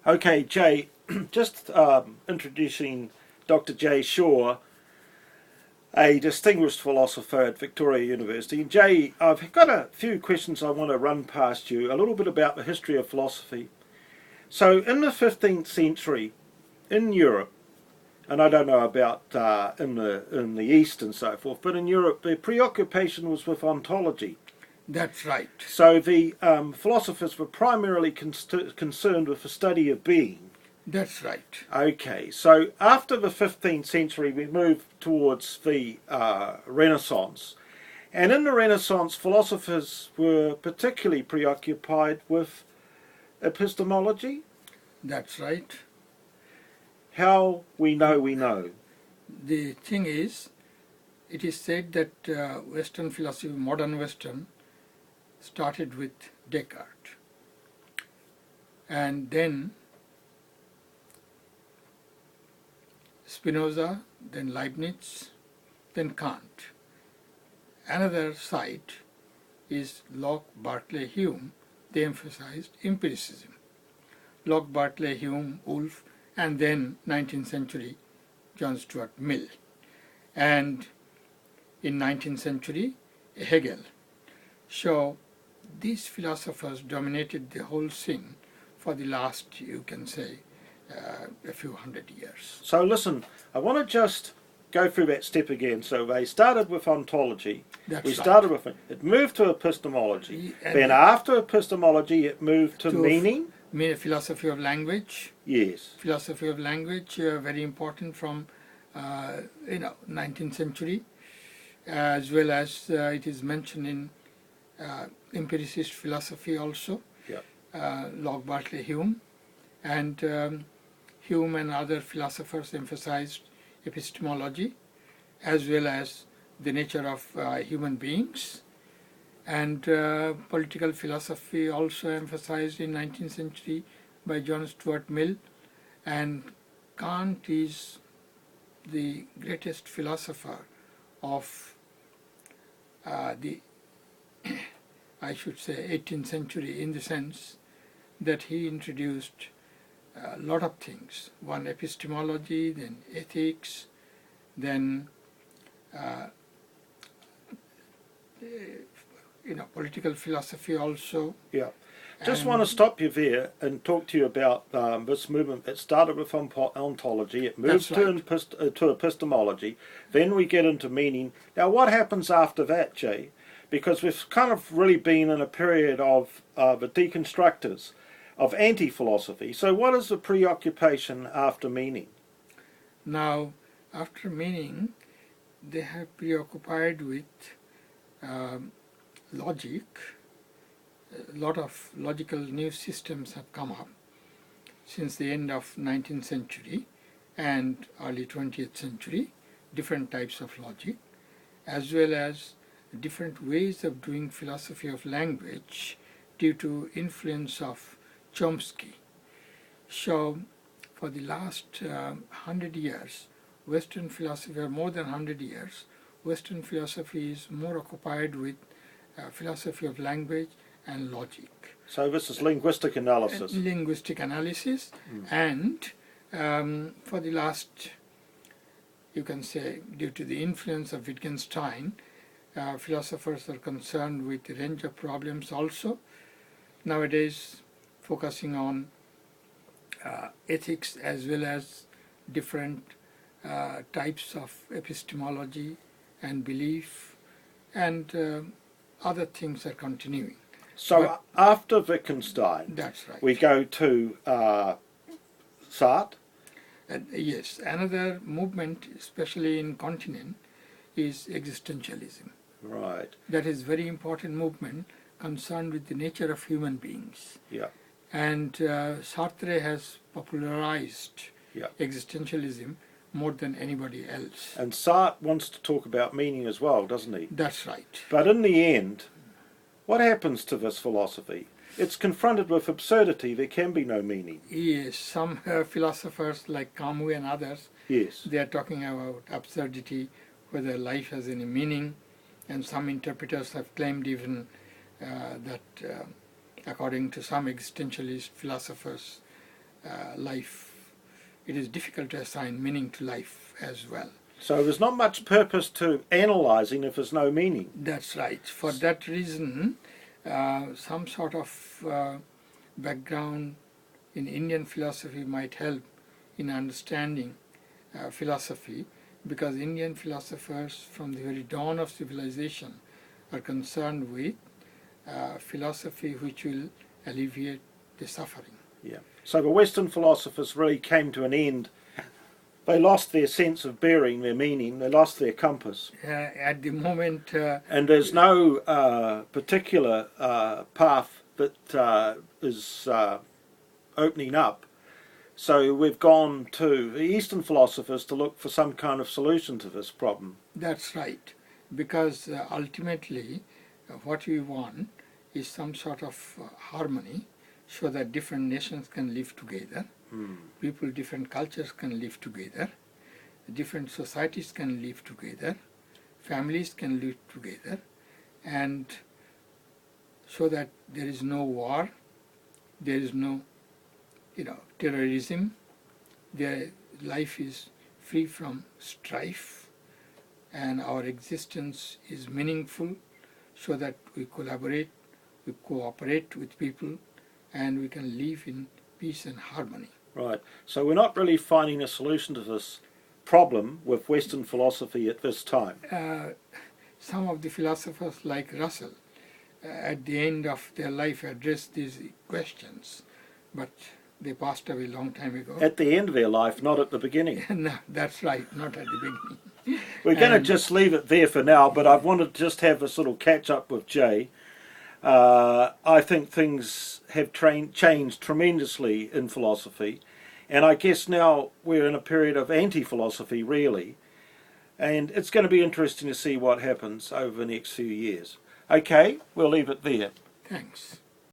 Okay, Jay, just introducing Dr. J. Shaw, a distinguished philosopher at Victoria University. Jay, I've got a few questions I want to run past you, a little bit about the history of philosophy. So, in the 15th century, in Europe, and I don't know about in the East and so forth, but in Europe, the preoccupation was with ontology. That's right. So the philosophers were primarily concerned with the study of being. That's right. Okay, so after the 15th century, we moved towards the Renaissance. And in the Renaissance, philosophers were particularly preoccupied with epistemology. That's right. How we know we know. The thing is, it is said that Western philosophy, modern Western, started with Descartes. And then Spinoza, then Leibniz, then Kant. Another side is Locke, Berkeley, Hume. They emphasized empiricism. Locke, Berkeley, Hume, Wolff, and then 19th century, John Stuart Mill. And in 19th century, Hegel. So these philosophers dominated the whole scene for the last, you can say, a few hundred years. So listen, I want to just go through that step again. So they started with ontology. That's Started with it, moved to epistemology. Then after epistemology, it moved to meaning. Philosophy of language. Yes. Philosophy of language, very important from 19th century, as well as it is mentioned in empiricist philosophy also. Yeah. Locke, Berkeley, Hume, and Hume and other philosophers emphasized epistemology as well as the nature of human beings, and political philosophy also emphasized in 19th century by John Stuart Mill, and Kant is the greatest philosopher of the I should say 18th century, in the sense that he introduced a lot of things. One, epistemology, then ethics, then political philosophy also. Yeah. Just want to stop you there and talk to you about this movement that started with ontology. It moved to epistemology. Then we get into meaning. Now, what happens after that, Jay? Because we've kind of really been in a period of the deconstructors, of anti-philosophy. So what is the preoccupation after meaning? Now, after meaning, they have preoccupied with logic. A lot of logical new systems have come up since the end of 19th century and early 20th century, different types of logic, as well as different ways of doing philosophy of language due to influence of Chomsky. So for the last 100 years, Western philosophy, or more than 100 years, Western philosophy is more occupied with philosophy of language and logic. So this is linguistic analysis. And for the last, you can say, due to the influence of Wittgenstein, philosophers are concerned with a range of problems also. Nowadays, focusing on ethics as well as different types of epistemology and belief, and other things are continuing. So after Wittgenstein, that's right, we go to Sartre. Yes, another movement, especially in continent, is existentialism. Right. That is very important movement concerned with the nature of human beings. Yeah. And Sartre has popularized existentialism more than anybody else. And Sartre wants to talk about meaning as well, doesn't he? That's right. But in the end, what happens to this philosophy? It's confronted with absurdity. There can be no meaning. Yes, some philosophers like Camus and others, yes, they are talking about absurdity, whether life has any meaning, and some interpreters have claimed even that according to some existentialist philosophers, life. It is difficult to assign meaning to life as well. So there's not much purpose to analysing if there's no meaning. That's right. For that reason, some sort of background in Indian philosophy might help in understanding philosophy, because Indian philosophers from the very dawn of civilization are concerned with philosophy which will alleviate the suffering. Yeah. So the Western philosophers really came to an end. They lost their sense of bearing, their meaning. They lost their compass. At the moment, And there's no particular path that is opening up. So we've gone to the Eastern philosophers to look for some kind of solution to this problem. that's right, because ultimately what we want is some sort of harmony, so that different nations can live together, people, different cultures can live together, different societies can live together, families can live together, and so that there is no war, there is no terrorism, their life is free from strife, and our existence is meaningful, so that we collaborate, we cooperate with people, and we can live in peace and harmony. Right. So we're not really finding a solution to this problem with Western philosophy at this time. Some of the philosophers like Russell at the end of their life addressed these questions, but they passed away a long time ago. At the end of their life, not at the beginning. No, that's right, not at the beginning. We're going to just leave it there for now, but I wanted to just have this little catch up with Jay. I think things have changed tremendously in philosophy, and I guess now we're in a period of anti-philosophy, really, and it's going to be interesting to see what happens over the next few years. Okay, we'll leave it there. Thanks.